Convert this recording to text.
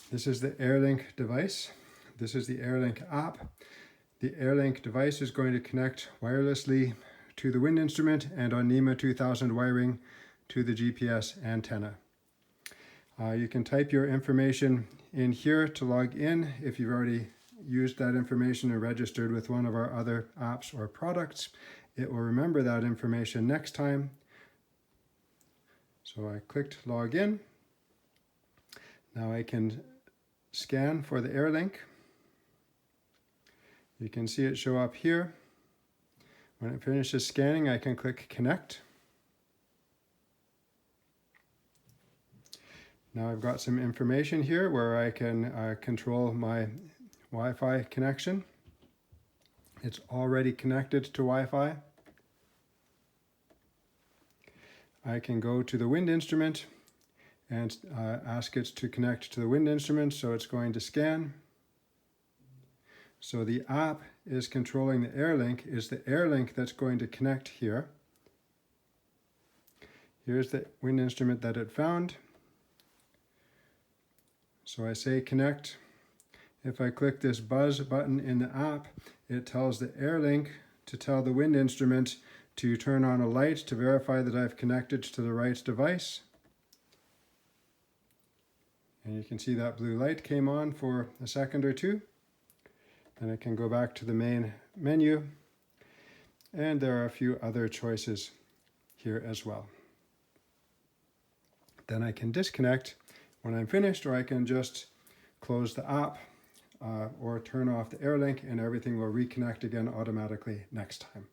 This is the AirLink device. This is the AirLink app. The AirLink device is going to connect wirelessly to the wind instrument and on NMEA 2000 wiring to the GPS antenna. You can type your information in here to log in if you've already used that information and registered with one of our other apps or products. It will remember that information next time. So I clicked log in. Now I can scan for the AirLink. You can see it show up here. When it finishes scanning, I can click connect. Now I've got some information here where I can control my Wi-Fi connection. It's already connected to Wi-Fi. I can go to the wind instrument and ask it to connect to the wind instrument, so it's going to scan. So the app is controlling the AirLink, is the AirLink that's going to connect here. Here's the wind instrument that it found. So I say connect. If I click this buzz button in the app, it tells the AirLink to tell the wind instrument to turn on a light to verify that I've connected to the right device. And you can see that blue light came on for a second or two. Then I can go back to the main menu, and there are a few other choices here as well. Then I can disconnect when I'm finished, or I can just close the app or turn off the AirLink, and everything will reconnect again automatically next time.